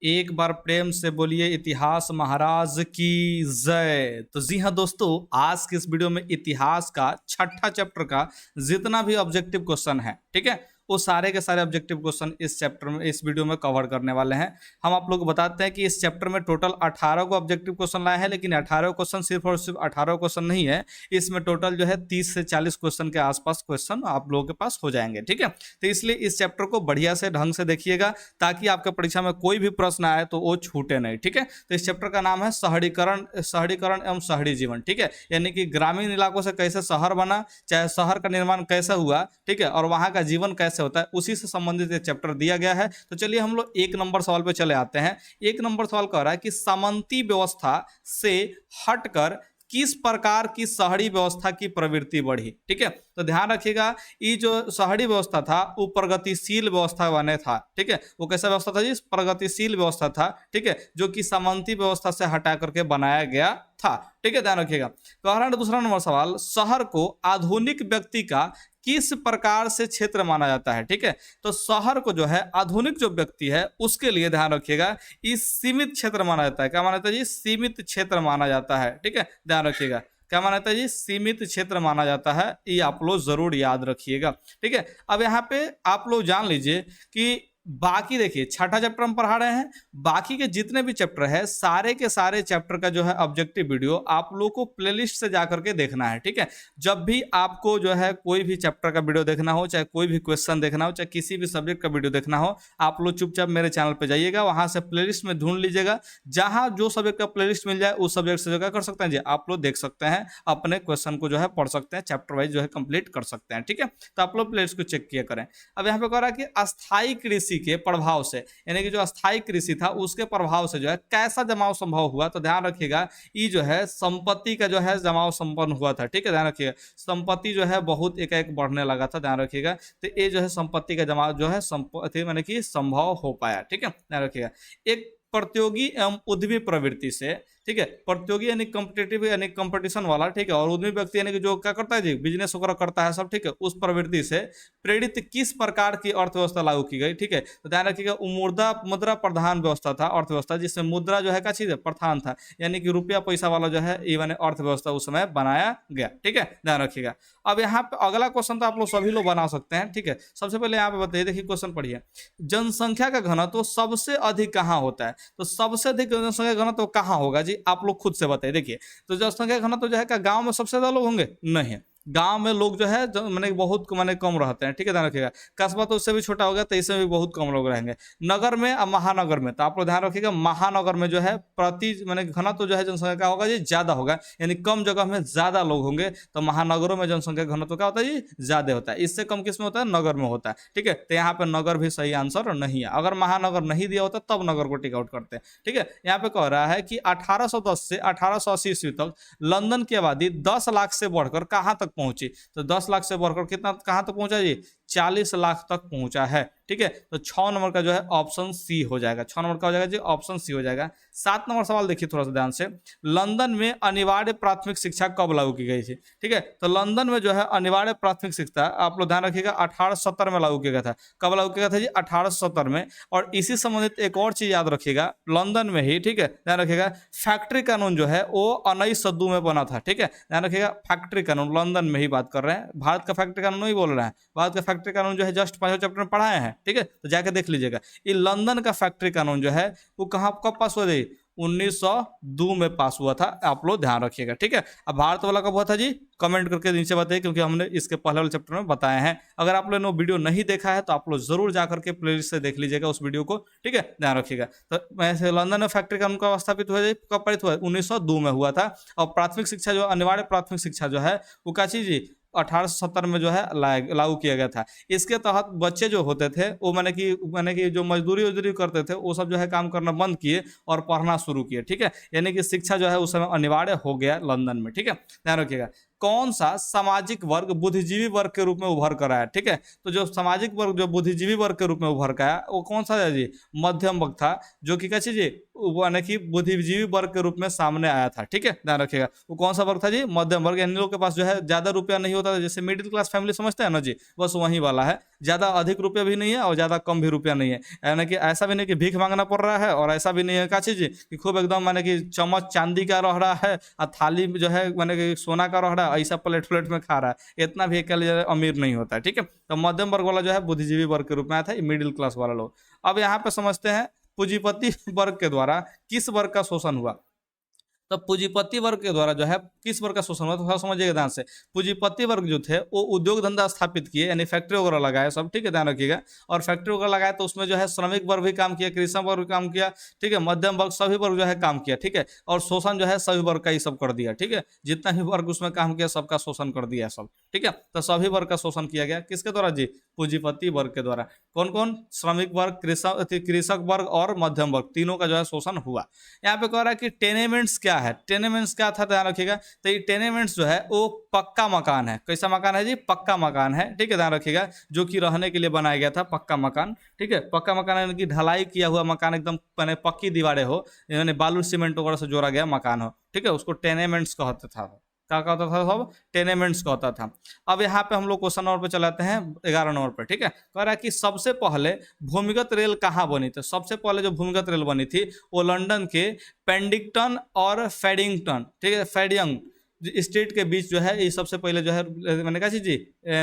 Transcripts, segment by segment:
एक बार प्रेम से बोलिए इतिहास महाराज की जय। तो जी हाँ दोस्तों, आज के इस वीडियो में इतिहास का छठा चैप्टर का जितना भी ऑब्जेक्टिव क्वेश्चन है, ठीक है, वो सारे के सारे ऑब्जेक्टिव क्वेश्चन इस चैप्टर में, इस वीडियो में कवर करने वाले हैं। हम आप लोग को बताते हैं कि इस चैप्टर में टोटल 18 को ऑब्जेक्टिव क्वेश्चन लाए हैं, लेकिन 18 क्वेश्चन सिर्फ और सिर्फ 18 क्वेश्चन नहीं है, इसमें टोटल जो है 30 से 40 क्वेश्चन के आसपास क्वेश्चन आप लोगों के पास हो जाएंगे। ठीक है, तो इसलिए इस चैप्टर को बढ़िया से ढंग से देखिएगा ताकि आपके परीक्षा में कोई भी प्रश्न आए तो वो छूटे नहीं। ठीक है, तो इस चैप्टर का नाम है शहरीकरण एवं शहरी जीवन। ठीक है, यानी कि ग्रामीण इलाकों से कैसे शहर बना, चाहे शहर का निर्माण कैसे हुआ, ठीक है, और वहां का जीवन कैसे होता है, उसी से संबंधित ये चैप्टर दिया गया है। तो चलिए हम लोग एक नंबर सवाल पे चले आते हैं। एक नंबर सवाल कह रहा है कि सामंती व्यवस्था से हटकर किस प्रकार की शहरी व्यवस्था की प्रवृत्ति बढ़ी। ठीक है, तो ध्यान रखिएगा, ये जो शहरी व्यवस्था था वो प्रगतिशील व्यवस्था बने था। ठीक है, वो कैसा व्यवस्था था जी? प्रगतिशील व्यवस्था था। ठीक है, जो कि सामंती व्यवस्था से हटा करके बनाया गया था। ठीक है, ध्यान रखिएगा। तो दूसरा नंबर सवाल, शहर को आधुनिक व्यक्ति का किस प्रकार से क्षेत्र माना जाता है। ठीक है, तो शहर को जो है आधुनिक जो व्यक्ति है उसके लिए ध्यान रखिएगा, इस सीमित क्षेत्र माना जाता है। क्या माना जाता है जी? सीमित क्षेत्र माना जाता है। ठीक है, ध्यान रखिएगा, क्या माना जाता है जी? सीमित क्षेत्र माना जाता है। ये आप लोग जरूर याद रखिएगा। ठीक है, अब यहाँ पे आप लोग जान लीजिए कि बाकी देखिए छठा चैप्टर हम पढ़ा रहे हैं, बाकी के जितने भी चैप्टर है सारे के सारे चैप्टर का जो है ऑब्जेक्टिव वीडियो आप लोगों को प्लेलिस्ट से जाकर के देखना है। ठीक है, जब भी आपको जो है कोई भी चैप्टर का वीडियो देखना हो, चाहे कोई भी क्वेश्चन देखना हो, चाहे किसी भी सब्जेक्ट का वीडियो देखना हो, आप लोग चुपचाप मेरे चैनल पर जाइएगा, वहां से प्लेलिस्ट में ढूंढ लीजिएगा, जहां जो सब्जेक्ट का प्लेलिस्ट मिल जाए उस सब्जेक्ट से जो कर सकते हैं जी आप लोग देख सकते हैं, अपने क्वेश्चन को जो है पढ़ सकते हैं, चैप्टर वाइज जो है कंप्लीट कर सकते हैं। ठीक है, तो आप लोग प्लेलिस्ट को चेक किया करें। अब यहाँ पे कह रहा है कि अस्थायी कृषि के प्रभाव से, यानी कि जो अस्थायी कृषि था उसके प्रभाव से जो है कैसा जमाव संभव हुआ। तो ध्यान रखिएगा, ये जो है संपत्ति का जो है जमाव संपन्न हुआ था। ठीक है, ध्यान रखिएगा, संपत्ति जो है बहुत एक बढ़ने लगा था। ध्यान रखिएगा, तो ये जो है संपत्ति का जमाव जो है संपत्ति माने कि संभव हो पाया। ठीक है, ध्यान रखिएगा। एक प्रतियोगी एवं उद्यमी प्रवृत्ति से, ठीक है, प्रतियोगी यानी कॉम्पिटिटिव यानी कंपटीशन वाला, ठीक है, और उद्यमी व्यक्ति यानी कि जो क्या करता है जी, बिजनेस वगैरह करता है सब, ठीक है, उस प्रवृत्ति से प्रेरित किस प्रकार की अर्थव्यवस्था लागू की गई। ठीक है, तो ध्यान रखिएगा, मुद्रा प्रधान व्यवस्था था, अर्थव्यवस्था जिसमें मुद्रा जो है क्या चीज है? प्रधान था, यानी कि रुपया पैसा वाला जो है ये माने अर्थव्यवस्था उस समय बनाया गया। ठीक है, ध्यान रखिएगा। अब यहाँ पे अगला क्वेश्चन तो आप लोग सभी लोग बना सकते हैं। ठीक है, सबसे पहले यहाँ पे बताइए, देखिए क्वेश्चन पढ़िए, जनसंख्या का घनत्व सबसे अधिक कहाँ होता है? तो सबसे अधिक जनसंख्या घनत्व कहाँ होगा जी? आप लोग खुद से बताइए। देखिए, तो जनसंख्या घनत्व जो है क्या गांव में सबसे ज्यादा लोग होंगे? नहीं, गांव में लोग जो है मैंने बहुत मैंने कम रहते हैं। ठीक है, ध्यान रखिएगा। कस्बा तो उससे भी छोटा हो गया, तो इसमें भी बहुत कम लोग रहेंगे। नगर में और महानगर में, तो आप लोग ध्यान रखिएगा, महानगर में जो है प्रति मैंने घनत्व जो है जनसंख्या का होगा जी ज्यादा होगा, यानी कम जगह में ज्यादा लोग होंगे, तो महानगरों में जनसंख्या घनत्व क्या होता है जी? ज्यादा होता है। इससे कम किस में होता है? नगर में होता है। ठीक है, तो यहाँ पे नगर भी सही आंसर नहीं है। अगर महानगर नहीं दिया होता तब नगर को टिक आउट करते हैं। ठीक है, यहाँ पे कह रहा है कि 1810 से 1880 ईस्वी तक लंदन की आबादी 10 लाख से बढ़कर कहाँ तक पहुंची? तो 10 लाख से बढ़कर कितना कहां तक पहुंचा जी? 40 लाख तक पहुंचा है। ठीक है, तो 6 नंबर का जो है ऑप्शन सी हो जाएगा। 6 नंबर का हो जाएगा जी, ऑप्शन सी हो जाएगा। 7 नंबर सवाल देखिए थोड़ा सा ध्यान से, लंदन में अनिवार्य प्राथमिक शिक्षा कब लागू की गई थी? ठीक है, तो लंदन में जो है अनिवार्य प्राथमिक शिक्षा आप लोग ध्यान रखिएगा 1870 में लागू किया गया था। कब लागू किया गया था जी? 1870 में। और इसी संबंधित एक और चीज याद रखिएगा, लंदन में ही, ठीक है, ध्यान रखिएगा, फैक्ट्री कानून जो है वो 1902 में बना था। ठीक है, ध्यान रखिएगा, फैक्ट्री कानून लंदन में ही बात कर रहे हैं, भारत का फैक्ट्री कानून नहीं बोल रहे हैं। भारत का फैक्ट्री कानून जो है जस्ट 5 चैप्टर में पढ़ाए हैं। ठीक है, तो जाके देख लीजिएगा, ये लंदन का फैक्ट्री कानून जो है वो कहाँ कब पास हुआ जी? 1902 में पास हुआ था। आप लोग ध्यान रखिएगा। ठीक है, अब भारत वाला कब हुआ था जी? कमेंट करके नीचे बताइए, क्योंकि हमने इसके पहले वाले चैप्टर में बताए हैं। अगर आप लोगों ने वीडियो नहीं देखा है तो आप लोग जरूर जाकर के प्लेलिस्ट से देख लीजिएगा उस वीडियो को। ठीक है, ध्यान रखिएगा। तो वैसे लंदन में फैक्ट्री कानून कब स्थापित हुआ, कब पारित हुआ? 1902 में हुआ था। और प्राथमिक शिक्षा जो अनिवार्य प्राथमिक शिक्षा जो है वो क्या चीज जी? 1870 में जो है लागू किया गया था। इसके तहत बच्चे जो होते थे वो माने कि जो मजदूरी करते थे वो सब जो है काम करना बंद किए और पढ़ना शुरू किए। ठीक है, यानी कि शिक्षा जो है उस समय अनिवार्य हो गया लंदन में। ठीक है, ध्यान रखिएगा। कौन सा सामाजिक वर्ग बुद्धिजीवी वर्ग के रूप में उभर कर आया, ठीक है। तो जो सामाजिक वर्ग जो बुद्धिजीवी वर्ग के रूप में उभर कर आया वो कौन सा है जी, मध्यम वर्ग था, जो कि कैसे जी, यानी कि बुद्धिजीवी वर्ग के रूप में सामने आया था, ठीक है, ध्यान रखिएगा। वो कौन सा वर्ग था जी, मध्यम वर्ग। इन लोगों के पास जो है ज्यादा रुपया नहीं होता था, जैसे मिडिल क्लास फैमिली समझते हैं ना जी, बस वही वाला है। ज्यादा अधिक रुपया भी नहीं है और ज्यादा कम भी रुपया नहीं है, यानी कि ऐसा भी नहीं कि भीख मांगना पड़ रहा है, और ऐसा भी नहीं है का चीज कि खूब एकदम माने कि चम्मच चांदी का रह रहा है और थाली में जो है माने कि सोना का रह रहा है, ऐसा प्लेट प्लेट में खा रहा है, इतना भी कल अमीर नहीं होता है, ठीक है। तो मध्यम वर्ग वाला जो है बुद्धिजीवी वर्ग के रूप में आया था, मिडिल क्लास वाला लोग। अब यहाँ पे समझते हैं पूंजीपति वर्ग के द्वारा किस वर्ग का शोषण हुआ। तो पूंजीपति वर्ग के द्वारा जो है किस वर्ग का शोषण हुआ, तो थोड़ा समझिएगा ध्यान से। पूंजीपति वर्ग जो थे वो उद्योग धंधा स्थापित किए, यानी फैक्ट्री वगैरह लगाए सब, ठीक है, ध्यान रखिएगा। और फैक्ट्री वगैरह लगाए तो उसमें जो है श्रमिक वर्ग भी काम किया, कृषक वर्ग भी काम किया, ठीक है, मध्यम वर्ग सभी वर्ग जो है काम किया, ठीक है। और शोषण जो है सभी वर्ग का ही सब कर दिया, ठीक है, जितना भी वर्ग उसमें काम किया सबका शोषण कर दिया सब, ठीक है। तो सभी वर्ग का शोषण किया गया किसके द्वारा जी, पूंजीपति वर्ग के द्वारा। कौन कौन, श्रमिक वर्ग, कृषक वर्ग और मध्यम वर्ग, तीनों का जो है शोषण हुआ। यहाँ पे कह रहा है कि टेनेमेंट्स क्या है, टेनेमेंट्स क्या था, ध्यान रखिएगा। तो ये टेनेमेंट्स जो है वो पक्का मकान है। कैसा मकान है जी, पक्का मकान है, ठीक है, ध्यान रखिएगा, जो कि रहने के लिए बनाया गया था, पक्का मकान, ठीक है। पक्का मकान यानी कि ढलाई किया हुआ मकान, एकदम पक्की दीवारें हो, यानी बालू सीमेंट वगैरह से जोड़ा गया मकान हो, ठीक है, उसको टेनेमेंट्स कहते था। क्या कहता था सब, टेनेमेंट्स कहता था। अब यहाँ पे हम लोग क्वेश्चन नंबर पे चलाते हैं 11 नंबर पे, ठीक है। कह रहा है कि सबसे पहले भूमिगत रेल कहाँ बनी थी। सबसे पहले जो भूमिगत रेल बनी थी वो लंदन के पेंडिंगटन और फेडिंगटन, ठीक है, फेडिंग स्टेट के बीच जो है ये सबसे पहले जो है मैंने कहा जी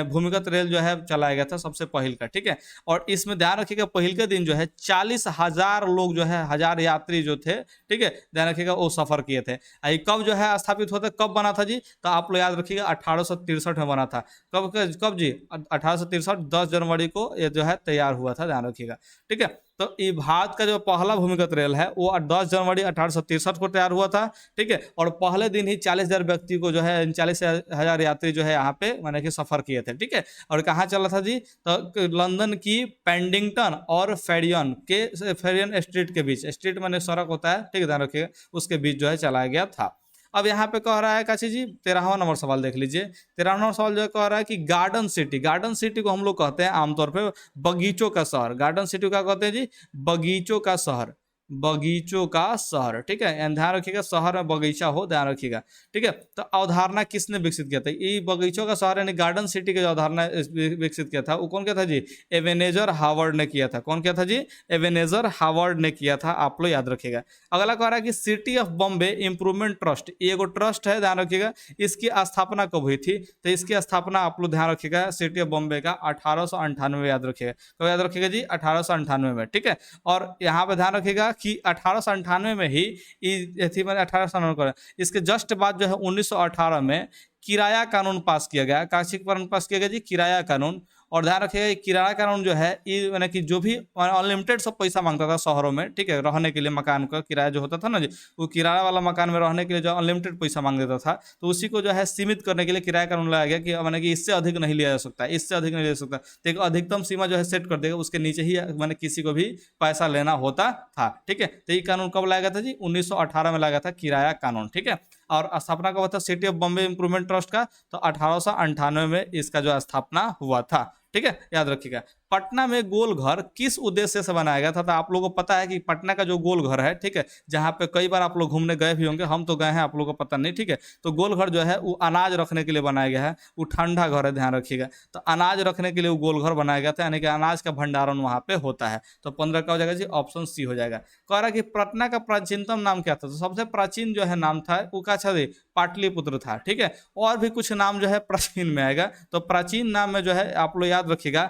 भूमिगत रेल जो है चलाया गया था सबसे पहल का, ठीक है। और इसमें ध्यान रखिएगा पहल के दिन जो है 40,000 लोग जो है, 1000 यात्री जो थे, ठीक है, ध्यान रखिएगा, वो सफर किए थे। कब जो है स्थापित होता, कब बना था जी, तो आप लोग याद रखिएगा 1863 में बना था। कब कब जी, 1863, 10 जनवरी को ये जो है तैयार हुआ था, ध्यान रखिएगा, ठीक है। तो ये भारत का जो पहला भूमिगत रेल है वो 10 जनवरी 1863 को तैयार हुआ था, ठीक है। और पहले दिन ही 40,000 व्यक्ति को जो है 40,000 यात्री जो है यहाँ पे माने कि सफर किए थे, ठीक है। और कहाँ चला था जी, तो लंदन की पेंडिंगटन और फेरियन स्ट्रीट के बीच, स्ट्रीट माने सड़क होता है, ठीक है, ध्यान रखिएगा, उसके बीच जो है चलाया गया था। अब यहाँ पे कह रहा है काशी जी 13वां नंबर सवाल देख लीजिए। 13वां नंबर सवाल जो कह रहा है कि गार्डन सिटी, गार्डन सिटी को हम लोग कहते हैं आमतौर पे बगीचों का शहर। गार्डन सिटी क्या कहते हैं जी, बगीचों का शहर, बगीचों का शहर, ठीक है, ध्यान रखिएगा, शहर में बगीचा हो, ध्यान रखिएगा, ठीक है। तो अवधारणा किसने विकसित किया था, ये बगीचों का शहर यानी गार्डन सिटी की जो अवधारणा विकसित किया था वो कौन किया था जी, एवेनेजर हावर्ड ने किया था। कौन किया था जी, एवेनेजर हावर्ड ने किया था, आप लोग याद रखिएगा। अगला कह रहा है कि city of Bombay improvement trust, ये एगो ट्रस्ट है, ध्यान रखिएगा, इसकी स्थापना कब हुई थी, तो इसकी स्थापना आप लोग ध्यान रखिएगा सिटी ऑफ बॉम्बे का 1898 याद रखिएगा, कब याद रखिएगा जी, 1898 में, ठीक है। और यहाँ पे ध्यान रखिएगा कि 1898 में ही थी, मैंने 1898 इसके जस्ट बाद जो है 1918 में किराया कानून पास किया गया। काशी कानून पास किया गया जी, किराया कानून। और ध्यान रखिएगा किराया कानून जो है ये मैंने कि जो भी अनलिमिटेड सब पैसा मांगता था शहरों में, ठीक है, रहने के लिए मकान का किराया जो होता था ना जी, वो किराया वाला मकान में रहने के लिए जो अनलिमिटेड पैसा मांग देता था, तो उसी को जो है सीमित करने के लिए किराया कानून लाया गया कि मैंने कि इससे अधिक नहीं लिया जा सकता, इससे अधिक नहीं ले सकता। तो एक अधिकतम सीमा जो है सेट कर देगा, उसके नीचे ही मैंने किसी को भी पैसा लेना होता था, ठीक है। तो ये कानून कब लाया गया था जी, 1918 में लाया गया था किराया कानून, ठीक है। और स्थापना कब हुआ था city of Bombay improvement trust का, तो 1898 में इसका जो स्थापना हुआ था, ठीक है, याद रखिएगा। पटना में गोल घर किस उद्देश्य से बनाया गया था, तो आप लोगों को पता है कि पटना का जो गोल घर है, ठीक है, जहाँ पे कई बार आप लोग घूमने गए भी होंगे, हम तो गए हैं, आप लोगों को पता नहीं, ठीक है। तो गोल घर जो है वो अनाज रखने के लिए बनाया गया है, वो ठंडा घर है, ध्यान रखिएगा। तो अनाज रखने के लिए वो गोल घर बनाया गया था, यानी कि अनाज का भंडारण वहाँ पे होता है। तो 15 का हो जाएगा जी, ऑप्शन सी हो जाएगा। कह रहा है कि पटना का प्राचीनतम नाम क्या था, तो सबसे प्राचीन जो है नाम था वो क्या था, पाटलिपुत्र था, ठीक है। और भी कुछ नाम जो है प्राचीन में आएगा, तो प्राचीन नाम में जो है आप लोग याद रखिएगा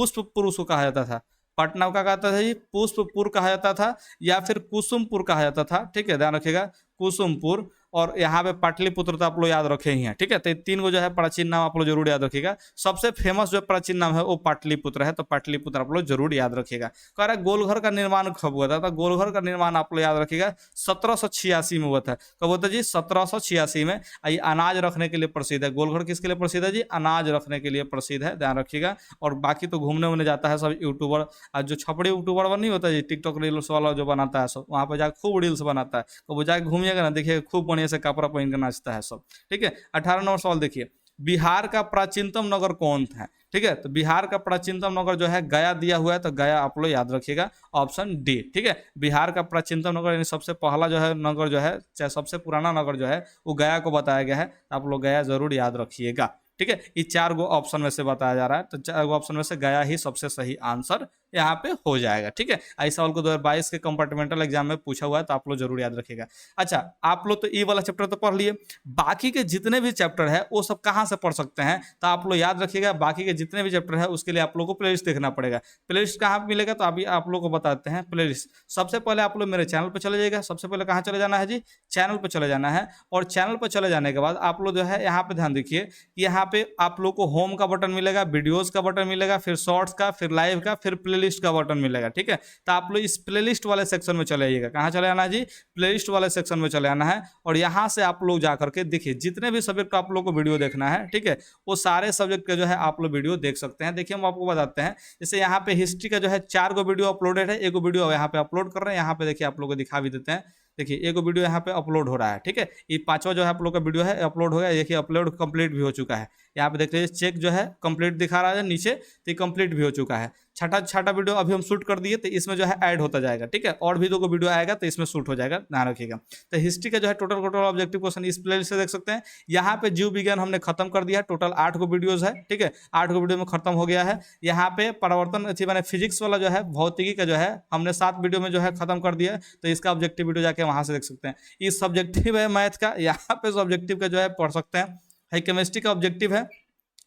पुष्पपुर उसको कहा जाता था। पटना का कहता था जी पुष्पपुर कहा जाता था, या फिर कुसुमपुर कहा जाता था, ठीक है, ध्यान रखिएगा, कुसुमपुर। और यहाँ पे पाटलिपुत्र तो आप लोग याद रखे ही हैं, ठीक है। तो तीन को जो है प्राचीन नाम आप लोग जरूर याद रखिएगा। सबसे फेमस जो प्राचीन नाम है वो पाटलिपुत्र है, तो पाटलिपुत्र आप लोग जरूर याद रखिएगा। कह रहा है गोलघर का निर्माण कब हुआ था, तो गोलघर का निर्माण आप लोग याद रखिएगा 1786 में हुआ था। कब हुआ था जी, 1786 में। ये अनाज रखने के लिए प्रसिद्ध है। गोलघर किसके लिए प्रसिद्ध है जी, अनाज रखने के लिए प्रसिद्ध है, ध्यान रखिएगा। और बाकी तो घूमने उमने जाता है सब यूट्यूबर, और जो छपड़े यूट्यूबर नहीं होता है टिकटॉक रील्स वाला जो बनाता है सब, वहाँ पर जाकर खूब रील्स बनाता है, तो वो जाकर घूमिएगा ना, देखिएगा खूब बढ़िया बढ़िया से कपड़ा पहन के नाचता है सब, ठीक है। 18 नंबर सवाल देखिए, बिहार का प्राचीनतम नगर कौन है, ठीक है। तो बिहार का प्राचीनतम नगर जो है गया दिया हुआ है, तो गया आप लोग याद रखिएगा, ऑप्शन डी, ठीक है। बिहार का प्राचीनतम नगर यानी सबसे पहला जो है नगर जो है, चाहे सबसे पुराना नगर जो है वो गया को बताया गया है, तो आप लोग गया जरूर याद रखिएगा, ठीक है। ये 4 गो ऑप्शन में से बताया जा रहा है, तो 4 गो ऑप्शन में से गया ही सबसे सही आंसर यहाँ पे हो जाएगा, ठीक है। इस सवाल को 2022 के कंपार्टमेंटल एग्जाम में पूछा हुआ है, तो आप लोग जरूर याद रखिएगा। अच्छा, आप लोग तो ई वाला चैप्टर तो पढ़ लिए, बाकी के जितने भी चैप्टर है वो सब कहाँ से पढ़ सकते हैं, तो आप लोग याद रखिएगा, बाकी के जितने भी चैप्टर है उसके लिए आप लोग को प्लेलिस्ट देखना पड़ेगा। प्लेलिस्ट कहाँ पे मिलेगा, तो अभी आप लोग को बताते हैं। प्लेलिस्ट सबसे पहले आप लोग मेरे चैनल पर चले जाइएगा। सबसे पहले कहाँ चले जाना है जी, चैनल पर चले जाना है, और चैनल पर चले जाने के बाद आप लोग जो है यहाँ पे ध्यान देखिए, यहाँ पे आप लोग को होम का बटन मिलेगा, वीडियोस का बटन मिलेगा, फिर शॉर्ट्स का, फिर लाइव का, फिर प्लेलिस्ट का बटन मिलेगा, ठीक है। तो आप लोग इस प्लेलिस्ट वाले सेक्शन में चले आइएगा। कहाँ चले आना है जी, प्लेलिस्ट वाले सेक्शन में चले आना है, और यहाँ से आप लोग जा करके देखिए जितने भी सब्जेक्ट आप लोग को वीडियो देखना है, ठीक है, वो सारे सब्जेक्ट का जो है आप लोग वीडियो देख सकते हैं। देखिए हम आपको बताते हैं, जैसे यहाँ पे हिस्ट्री का जो है 4 गो वीडियो अपलोडेड है, एक वीडियो यहाँ पे अपलोड कर रहे हैं, यहाँ पे देखिए आप लोग को दिखा भी देते हैं। देखिए एक वीडियो यहाँ पे अपलोड हो रहा है, ठीक है। ये 5वां जो है आप लोग का वीडियो है अपलोड हो गया, देखिए अपलोड कंप्लीट भी हो चुका है। यहाँ पे देख लीजिए चेक जो है कंप्लीट दिखा रहा है नीचे, तो ये कंप्लीट भी हो चुका है। छठा वीडियो अभी हम शूट कर दिए, तो इसमें जो है ऐड होता जाएगा, ठीक है। और भी 2 वीडियो आएगा तो इसमें शूट हो जाएगा, ध्यान रखिएगा। तो हिस्ट्री का जो है टोटल ऑब्जेक्टिव क्वेश्चन इस प्लेलिस्ट से देख सकते हैं। यहाँ पे जीव विज्ञान हमने खत्म कर दिया, टोटल 8 गो वीडियोज है, ठीक है, 8 गो वीडियो में खत्म हो गया है। यहाँ पे परिवर्तन अच्छी मैंने फिजिक्स वाला जो है भौतिकी का जो है हमने 7 वीडियो में जो है खत्म कर दिया है, तो इसका ऑब्जेक्टिव वीडियो जाके वहां से देख सकते हैं। इस सब्जेक्टिव है मैथ का, यहाँ पे ऑब्जेक्टिव का जो है पढ़ सकते हैं। केमिस्ट्री का ऑब्जेक्टिव है,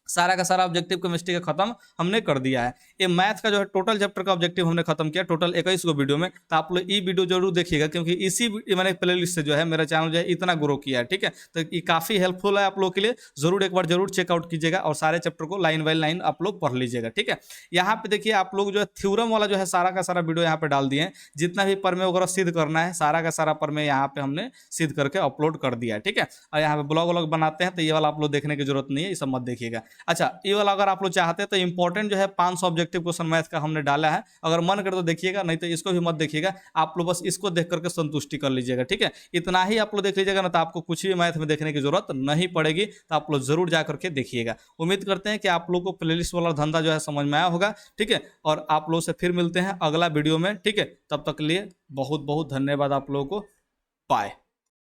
सारा का सारा ऑब्जेक्टिव केमिस्ट्री का खत्म हमने कर दिया है। ये मैथ का जो है टोटल चैप्टर का ऑब्जेक्टिव हमने खत्म किया, टोटल 21 गो वीडियो में। तो आप लोग ये वीडियो जरूर देखिएगा, क्योंकि इसी मैंने प्लेलिस्ट से जो है मेरा चैनल जो है इतना ग्रो किया है, ठीक है। तो ये काफ़ी हेल्पफुल है आप लोग के लिए, जरूर एक बार जरूर चेकआउट कीजिएगा, और सारे चैप्टर को लाइन बाई लाइन आप लोग पढ़ लीजिएगा, ठीक है। यहाँ पे देखिए आप लोग जो है थ्योरम वाला जो है सारा का सारा वीडियो यहाँ पे डाल दिए हैं, जितना भी प्रमेय वगैरह सिद्ध करना है सारा का सारा प्रमेय यहाँ पे हमने सिद्ध करके अपलोड कर दिया है, ठीक है। और यहाँ पे ब्लॉग व्लॉग बनाते हैं, तो ये वाला आप लोग देखने की जरूरत नहीं है, ये सब मत देखिएगा। अच्छा, ये वाला अगर आप लोग चाहते हैं तो इंपॉर्टेंट जो है 500 ऑब्जेक्टिव क्वेश्चन मैथ का हमने डाला है, अगर मन करे तो देखिएगा, नहीं तो इसको भी मत देखिएगा। आप लोग बस इसको देख करके संतुष्टि कर लीजिएगा, ठीक है। इतना ही आप लोग देख लीजिएगा ना, तो आपको कुछ भी मैथ में देखने की जरूरत नहीं पड़ेगी, तो आप लोग जरूर जा करके देखिएगा। उम्मीद करते हैं कि आप लोग को प्लेलिस्ट वाला धंधा जो है समझ में आया होगा, ठीक है। और आप लोग से फिर मिलते हैं अगला वीडियो में, ठीक है। तब तक के लिए बहुत बहुत धन्यवाद आप लोगों को, बाय।